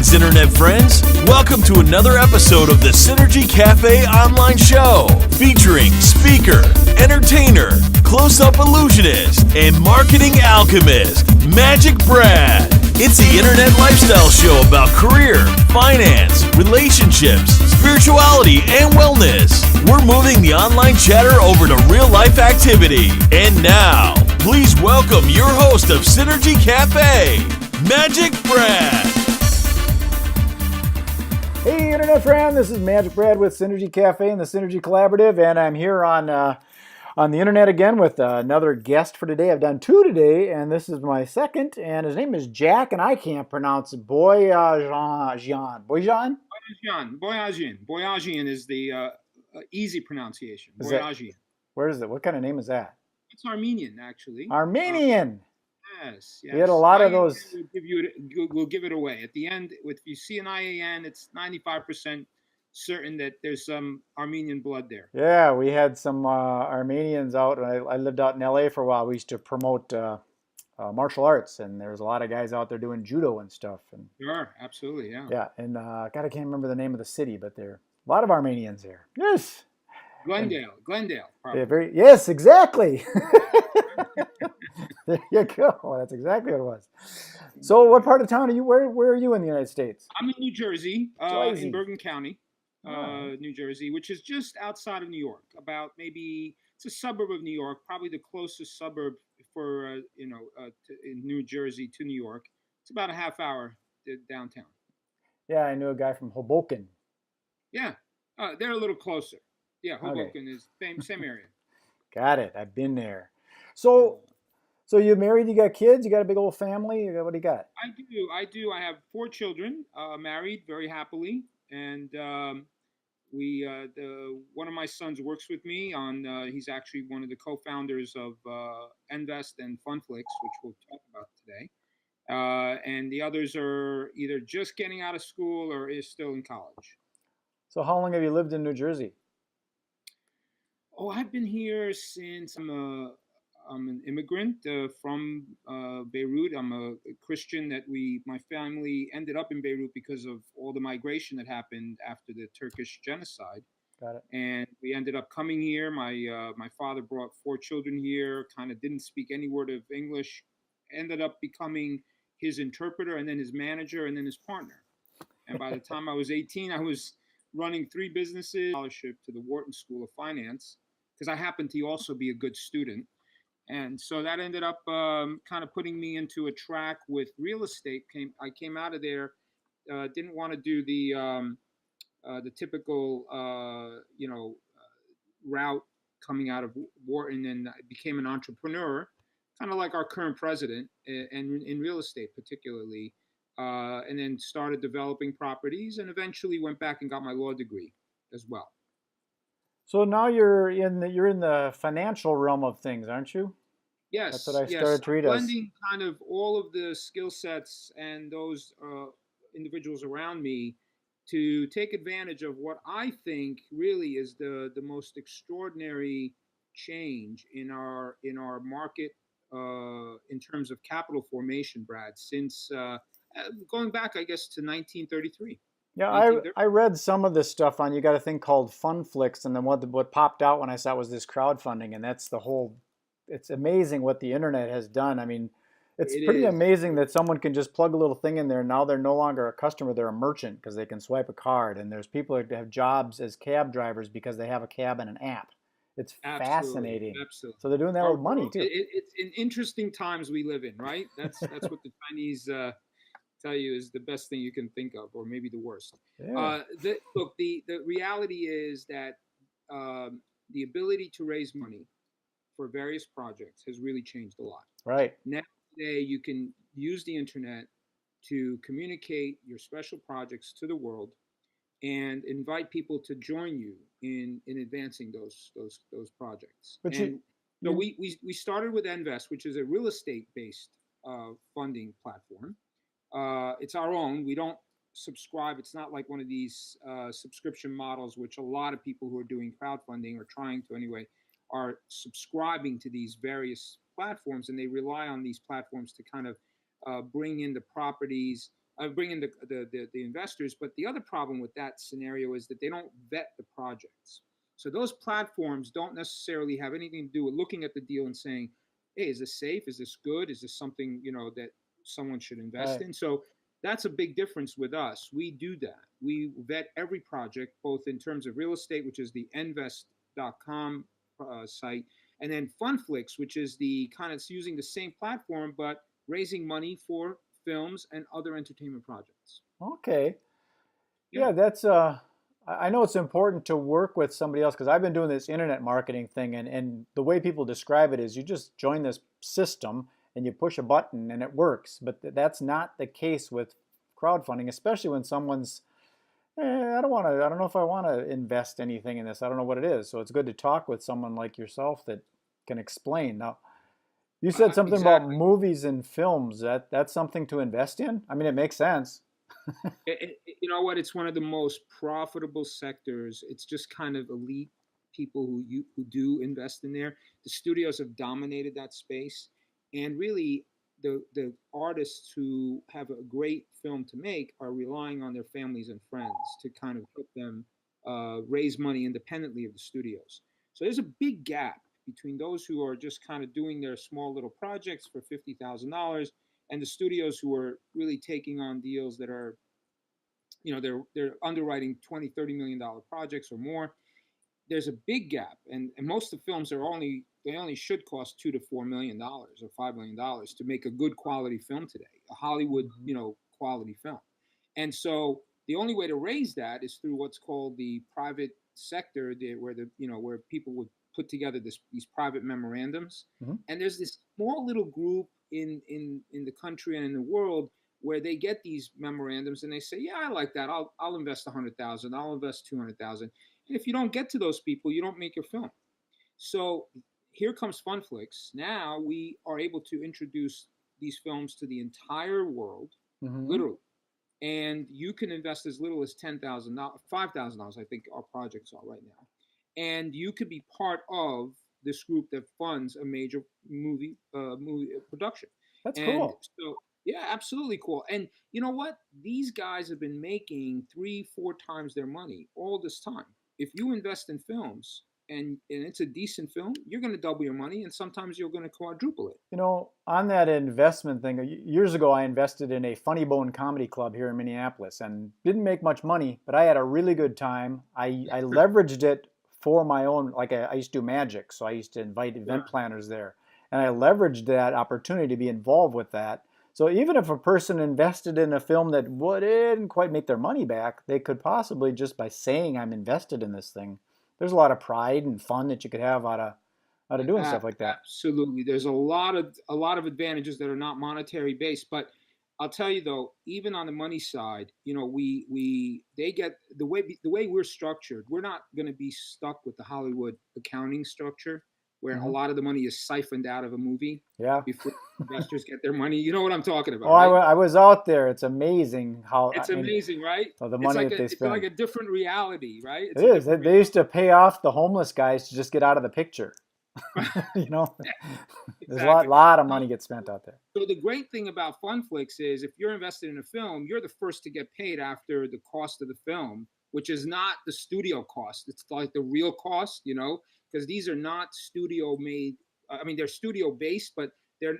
Greetings, Internet friends. Welcome to another episode of the SynergyCafe online show, featuring speaker, entertainer, close-up illusionist, and marketing alchemist, Magic Brad. It's the Internet lifestyle show about career, finance, relationships, spirituality, and wellness. We're moving the online chatter over to real-life activity. And now, please welcome your host of SynergyCafe, Magic Brad. Hey Internet friend, this is Magic Brad with SynergyCafe and the Synergy Collaborative, and I'm here on the Internet again with another guest for today. I've done two today, and this is my second, and his name is Jack, and I can't pronounce it. Boyajian. Boyajian is the easy pronunciation. Boyajian. Where is it? What kind of name is that? It's Armenian, actually. Armenian. Yes. We had a lot of those. We'll give it away at the end. If you see an IAN, it's 95% certain that there's some Armenian blood there. Yeah, we had some Armenians out. I lived out in LA for a while. We used to promote martial arts, and there was a lot of guys out there doing judo and stuff. And Sure, absolutely, yeah. yeah, and God, I can't remember the name of the city, but there are a lot of Armenians there. Yes. Glendale, probably. Yeah, yes, exactly. There you go. That's exactly what it was. So, what part of town are you? Where are you in the United States? I'm in New Jersey, in Bergen County, New Jersey, which is just outside of New York. It's a suburb of New York, probably the closest suburb for in New Jersey to New York. It's about a half hour downtown. Yeah, I knew a guy from Hoboken. Yeah, they're a little closer. Yeah, Hoboken is same area. Got it. I've been there. So you're married, you got kids, you got a big old family. What do you got? I do. I have 4 children, married very happily, and one of my sons works with me on. He's actually one of the co-founders of Invest and Funflix, which we'll talk about today. And the others are either just getting out of school or is still in college. So how long have you lived in New Jersey? Oh, I've been here since I'm an immigrant from Beirut. I'm a Christian my family ended up in Beirut because of all the migration that happened after the Turkish genocide. Got it. And we ended up coming here. My father brought 4 children here, kind of didn't speak any word of English, ended up becoming his interpreter and then his manager and then his partner. And by the time I was 18, I was running 3 businesses, scholarship to the Wharton School of Finance, because I happened to also be a good student. And so that ended up kind of putting me into a track with real estate. I came out of there, didn't want to do the typical route coming out of Wharton, and I became an entrepreneur, kind of like our current president, and in real estate particularly, and then started developing properties, and eventually went back and got my law degree as well. So now you're in the financial realm of things, aren't you? Yes. That's what I started to read. Blending kind of all of the skill sets and those individuals around me to take advantage of what I think really is the most extraordinary change in our market in terms of capital formation, Brad, since going back, I guess, to 1933. Yeah, I read some of this stuff on. You got a thing called Funflix, and then what popped out when I saw it was this crowdfunding, and that's the whole. It's amazing what the internet has done. I mean, it's pretty amazing that someone can just plug a little thing in there. Now they're no longer a customer; they're a merchant because they can swipe a card. And there's people that have jobs as cab drivers because they have a cab and an app. It's fascinating. Absolutely. So they're doing that with money too. It's in interesting times we live in, right? That's what the Chinese tell you is the best thing you can think of, or maybe the worst. Yeah. The reality is that the ability to raise money for various projects has really changed a lot. Right. Now today you can use the internet to communicate your special projects to the world and invite people to join you in advancing those projects. So we started with Invest, which is a real estate based funding platform. It's our own. We don't subscribe. It's not like one of these subscription models, which a lot of people who are doing crowdfunding or trying to anyway are subscribing to these various platforms, and they rely on these platforms to kind of bring in the properties bring in the investors. But the other problem with that scenario is that they don't vet the projects. So those platforms don't necessarily have anything to do with looking at the deal and saying, hey, is this safe? Is this good? Is this something, that someone should invest in? So that's a big difference with us. We do that. We vet every project, both in terms of real estate, which is the invest.com site, and then Funflix, which is the kind of using the same platform, but raising money for films and other entertainment projects. Okay. Yeah, that's I know it's important to work with somebody else, because I've been doing this internet marketing thing, and the way people describe it is you just join this system and you push a button and it works. But that's not the case with crowdfunding, especially when someone's, I don't know if I want to invest anything in this. I don't know what it is. So it's good to talk with someone like yourself that can explain. Now, you said something about movies and films. That's something to invest in? I mean, it makes sense. You know what? It's one of the most profitable sectors. It's just kind of elite people who do invest in there. The studios have dominated that space, and really, the artists who have a great film to make are relying on their families and friends to kind of help them raise money independently of the studios. So there's a big gap between those who are just kind of doing their small little projects for $50,000 and the studios who are really taking on deals that are, they're underwriting $20-30 million projects or more. There's a big gap, and most of the films only should cost $2 to $4 million or $5 million to make a good quality film today, a Hollywood quality film. And so the only way to raise that is through what's called the private sector, where people would put together these private memorandums. And there's this small little group in the country and in the world where they get these memorandums and they say, yeah, I like that. I'll invest $100,000. I'll invest $200,000. And if you don't get to those people, you don't make your film. So here comes Funflix. Now we are able to introduce these films to the entire world, literally. And you can invest as little as $10,000, $5,000, I think our projects are right now. And you could be part of this group that funds a major movie production. That's cool. So, yeah, absolutely cool. And you know what? These guys have been making 3-4 times their money all this time. If you invest in films and it's a decent film, you're going to double your money, and sometimes you're going to quadruple it. On that investment thing, years ago I invested in a Funny Bone comedy club here in Minneapolis and didn't make much money, but I had a really good time. I leveraged it for my own, like I used to do magic, so I used to invite event planners there. And I leveraged that opportunity to be involved with that. So even if a person invested in a film that didn't quite make their money back, they could possibly, just by saying I'm invested in this thing, there's a lot of pride and fun that you could have out of doing stuff like that. Absolutely. There's a lot of advantages that are not monetary based, but I'll tell you though, even on the money side, they get the way we're structured. We're not going to be stuck with the Hollywood accounting structure, where a lot of the money is siphoned out of a movie before investors get their money. You know what I'm talking about? Oh, right? I was out there. It's amazing how amazing, right? The money that they spend. It's like a different reality, right? It is. They used to pay off the homeless guys to just get out of the picture. There's a lot of money gets spent out there. So the great thing about Funflix is if you're invested in a film, you're the first to get paid after the cost of the film, which is not the studio cost. It's like the real cost, because these are not studio made. I mean, they're studio based, but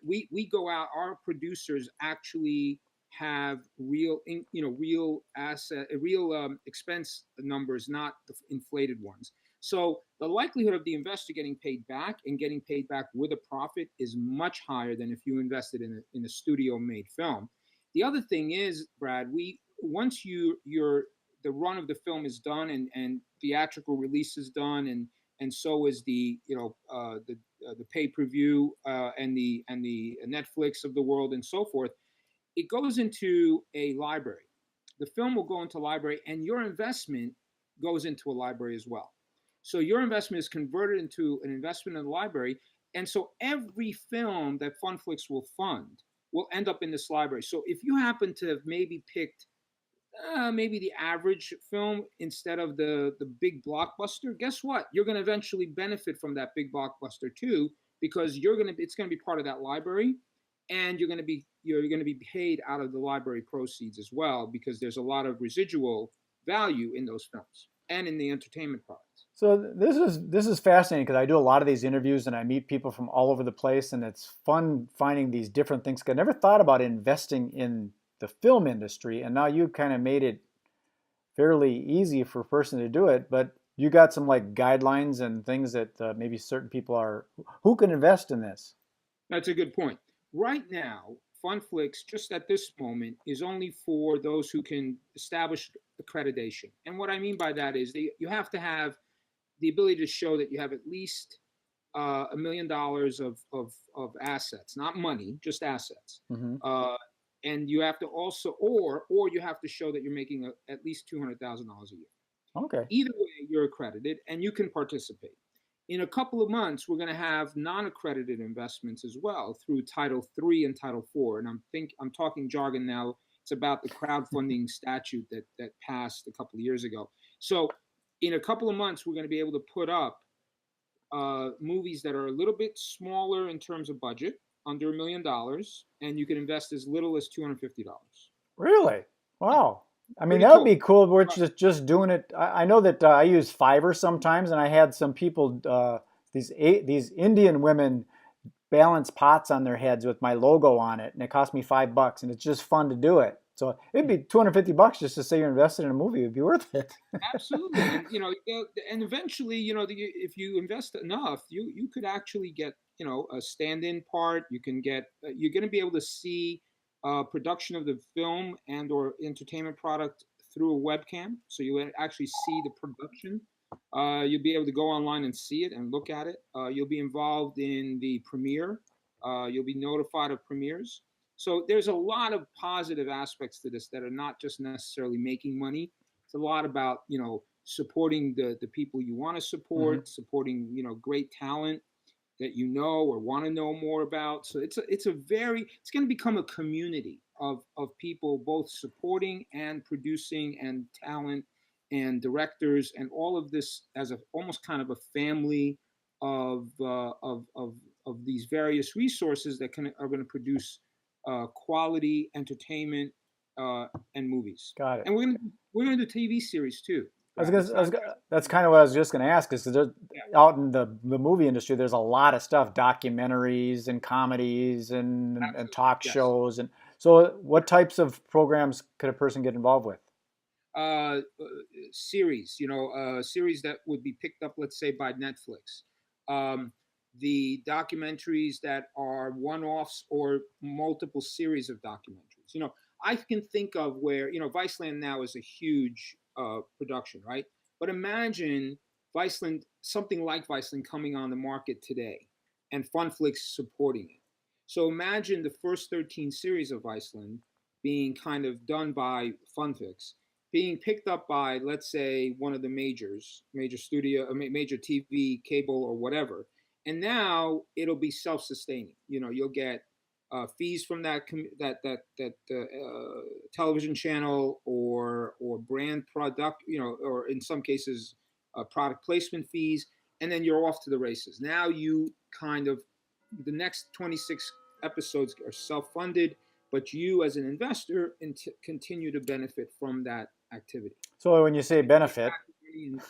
we go out. Our producers actually have real expense numbers, not the inflated ones. So the likelihood of the investor getting paid back and getting paid back with a profit is much higher than if you invested in a studio-made film. The other thing is, Brad, once the run of the film is done and theatrical release is done, and so is the pay-per-view and the Netflix of the world and so forth, it goes into a library. The film will go into a library, and your investment goes into a library as well. So your investment is converted into an investment in the library. And so every film that Funflix will fund will end up in this library. So if you happen to have maybe picked maybe the average film instead of the big blockbuster, guess what? You're going to eventually benefit from that big blockbuster too, because it's going to be part of that library. and you're going to be paid out of the library proceeds as well, because there's a lot of residual value in those films and in the entertainment products. So this is fascinating because I do a lot of these interviews and I meet people from all over the place, and it's fun finding these different things. 'Cause I never thought about investing in the film industry, and now you kind of made it fairly easy for a person to do it. But you got some like guidelines and things that maybe certain people are who can invest in this. That's a good point. Right now, FunFlix, just at this moment, is only for those who can establish accreditation. And what I mean by that is you have to have the ability to show that you have at least $1 million of assets, not money, just assets. Mm-hmm. And you have to also, or you have to show that you're making at least $200,000 a year. Okay. Either way, you're accredited and you can participate. In a couple of months, we're going to have non-accredited investments as well through Title III and Title IV. And I'm talking jargon now. It's about the crowdfunding statute that passed a couple of years ago. So in a couple of months, we're going to be able to put up movies that are a little bit smaller in terms of budget, under $1 million, and you can invest as little as $250. Really? Wow. I mean, Pretty that would cool. be cool. We're just doing it. I know that I use Fiverr sometimes, and I had some people, these Indian women, balance pots on their heads with my logo on it, and it cost me $5, and it's just fun to do it. So it'd be $250 just to say you're invested in a movie. It'd be worth it. Absolutely, and and eventually, if you invest enough, you could actually get, a stand-in part. You can get, you're going to be able to see production of the film and or entertainment product through a webcam, so you will actually see the production. You'll be able to go online and see it and look at it. You'll be involved in the premiere. You'll be notified of premieres. So there's a lot of positive aspects to this that are not just necessarily making money. It's a lot about, supporting the people you want to support, Mm-hmm. supporting, great talent that or want to know more about. So it's going to become a community of people both supporting and producing and talent and directors and all of this as almost kind of a family of these various resources that are going to produce quality entertainment and movies. Got it. And we're gonna do TV series too. That's kind of what I was just going to ask, is because out in the movie industry, there's a lot of stuff, documentaries and comedies and talk shows. And so what types of programs could a person get involved with? Series, series that would be picked up, let's say, by Netflix. The documentaries that are one-offs or multiple series of documentaries. I can think of where, Viceland now is a huge production, right? But imagine something like Viceland coming on the market today and FunFlix supporting it. So imagine the first 13 series of Viceland being kind of done by FunFlix, being picked up by, let's say, one of the major studio, major TV, cable, or whatever. And now it'll be self-sustaining. You'll get fees from that television channel or brand product, or in some cases, product placement fees, and then you're off to the races. Now you the next 26 episodes are self-funded, but you as an investor continue to benefit from that activity. So when you say benefit,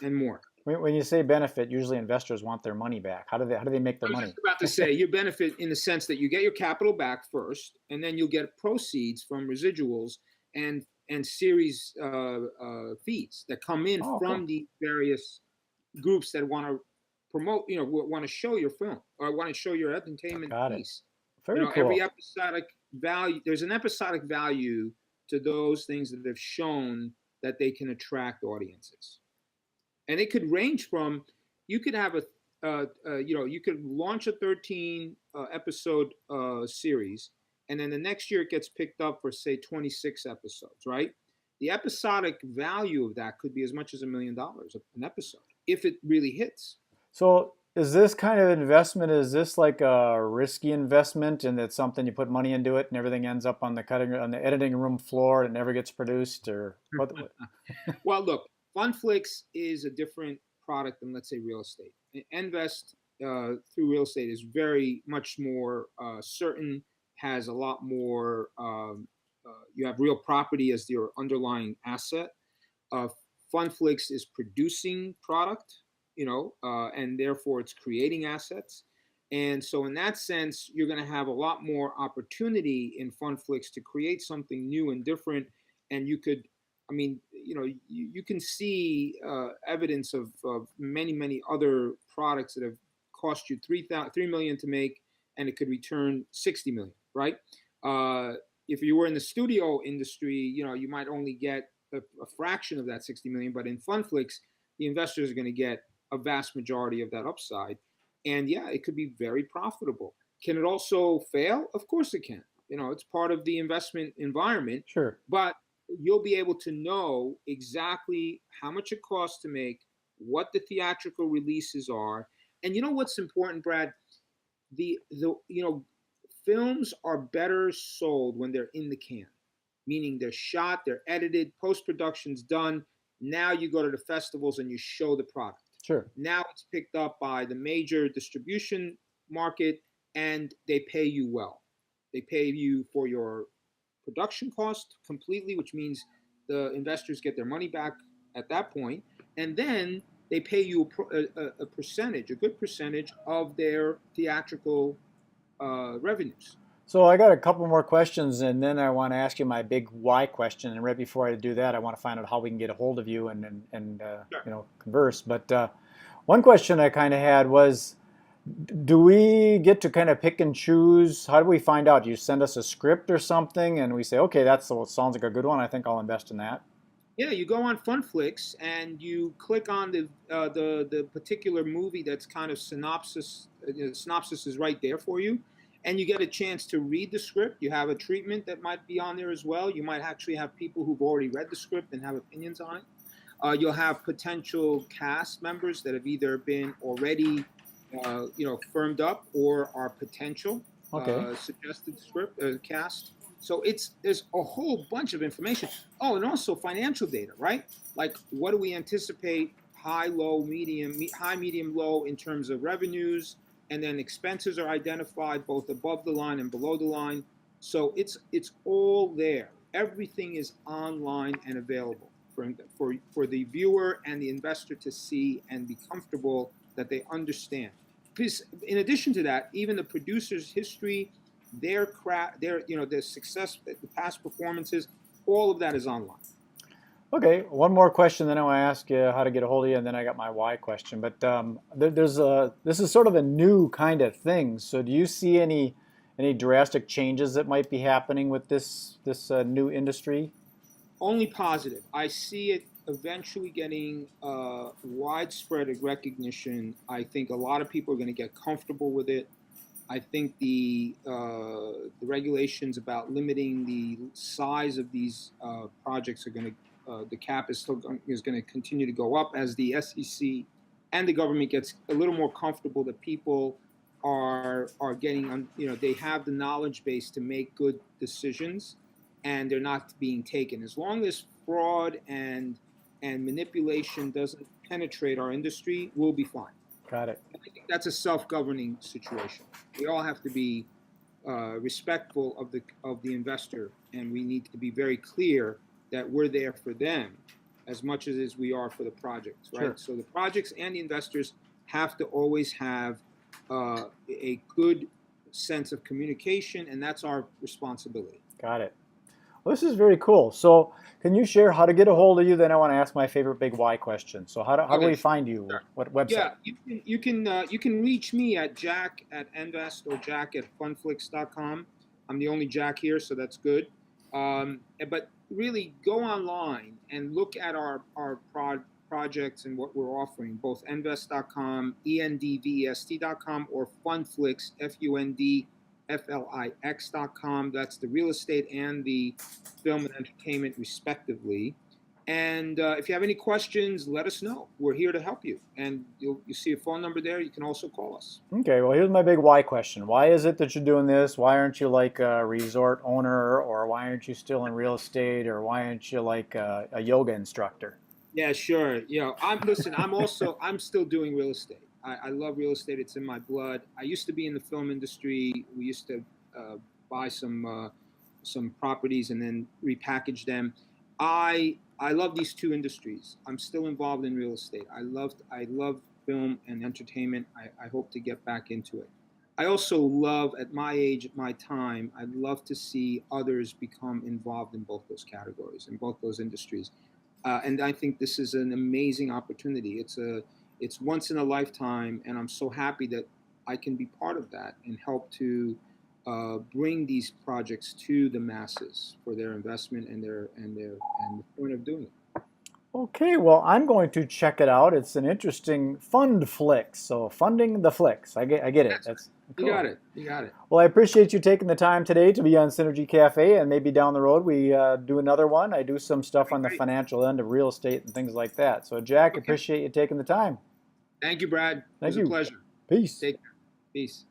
and more. When you say benefit, usually investors want their money back. How do they make their money? I was just about to say, you benefit in the sense that you get your capital back first, and then you'll get proceeds from residuals and series fees that come in from the various groups that want to promote, want to show your film or want to show your entertainment piece. Very cool. Every episodic value, there's an episodic value to those things that have shown that they can attract audiences. And it could range from, you could have you could launch a 13 episode series, and then the next year it gets picked up for, say, 26 episodes, right? The episodic value of that could be as much as $1 million an episode, if it really hits. So is this kind of investment, is this like a risky investment, and it's something you put money into it and everything ends up on the editing room floor and it never gets produced, or what? Well, look, FunFlix is a different product than, let's say, real estate. Invest through real estate is very much more certain. has a lot more. You have real property as your underlying asset. Uh, Funflix is producing product, and therefore it's creating assets. And so, in that sense, you're going to have a lot more opportunity in Funflix to create something new and different. And you could, I mean, you can see evidence of many, many other products that have cost you $3 million to make, and it could return 60 million, right? If you were in the studio industry, you might only get a fraction of that 60 million, but in Funflix, the investors are going to get a vast majority of that upside. And yeah, it could be very profitable. Can it also fail? Of course it can. It's part of the investment environment. Sure. But you'll be able to know exactly how much it costs to make, what the theatrical releases are. And what's important, Brad? The films are better sold when they're in the can, meaning they're shot, they're edited, post-production's done. Now you go to the festivals and you show the product. Sure. Now it's picked up by the major distribution market, and they pay you well. They pay you for your production cost completely, which means the investors get their money back at that point. And then they pay you a percentage, a good percentage of their theatrical revenues. So I got a couple more questions, and then I want to ask you my big why question. And right before I do that, I want to find out how we can get a hold of you and Sure. converse. But one question I kind of had was, do we get to kind of pick and choose? How do we find out? Do you send us a script or something, and we say, okay, sounds like a good one. I think I'll invest in that. Yeah, you go on Funflix and you click on the particular movie that's kind of synopsis. The synopsis is right there for you, and you get a chance to read the script. You have a treatment that might be on there as well. You might actually have people who've already read the script and have opinions on it. You'll have potential cast members that have either been already, firmed up or are potential suggested script cast. So there's a whole bunch of information. Oh, and also financial data, right? Like, what do we anticipate? High, low, medium, high, medium, low in terms of revenues, and then expenses are identified both above the line and below the line. So it's all there. Everything is online and available for the viewer and the investor to see and be comfortable that they understand. Because in addition to that, even the producer's history, their craft, their success, the past performances, all of that is online. Okay, one more question, then I want to ask you how to get a hold of you, and then I got my why question. But this is sort of a new kind of thing. So do you see any drastic changes that might be happening with this new industry? Only positive. I see it eventually getting widespread recognition. I think a lot of people are going to get comfortable with it. I think the regulations about limiting the size of these projects are going to, the cap is going to continue to go up as the SEC and the government gets a little more comfortable that people are getting, they have the knowledge base to make good decisions, and they're not being taken. As long as fraud and manipulation doesn't penetrate our industry, we'll be fine. Got it. I think that's a self-governing situation. We all have to be respectful of the investor, and we need to be very clear that we're there for them as much as we are for the projects, right? Sure. So the projects and the investors have to always have a good sense of communication, and that's our responsibility. Got it. Well, this is very cool. So can you share how to get a hold of you? Then I want to ask my favorite big why question. So how do we find you? Sure. What website? Yeah, you can reach me at jack@envest or jack@funflix.com. I'm the only Jack here, so that's good. But really go online and look at our projects and what we're offering, both envest.com, endvest.com, or Funflix, FUNDFLIX.com. That's the real estate and the film and entertainment, respectively. And if you have any questions, let us know. We're here to help you. And you see a phone number there. You can also call us. Okay, well, here's my big why question. Why is it that you're doing this? Why aren't you like a resort owner? Or why aren't you still in real estate? Or why aren't you like a yoga instructor? Yeah, sure. I'm still doing real estate. I love real estate. It's in my blood. I used to be in the film industry. We used to buy some properties and then repackage them. I love these two industries. I'm still involved in real estate. I love film and entertainment. I hope to get back into it. I also love, at my age, at my time, I'd love to see others become involved in both those categories, in both those industries. And I think this is an amazing opportunity. It's once in a lifetime, and I'm so happy that I can be part of that and help to bring these projects to the masses for their investment and the point of doing it. Okay, well, I'm going to check it out. It's an interesting fund flick. So funding the flicks. I get it. That's cool. You got it. You got it. Well, I appreciate you taking the time today to be on Synergy Cafe, and maybe down the road we do another one. I do some stuff on the financial end of real estate and things like that. So, Jack, appreciate you taking the time. Thank you, Brad. Thank it was you. a pleasure. Peace. Take care. Peace.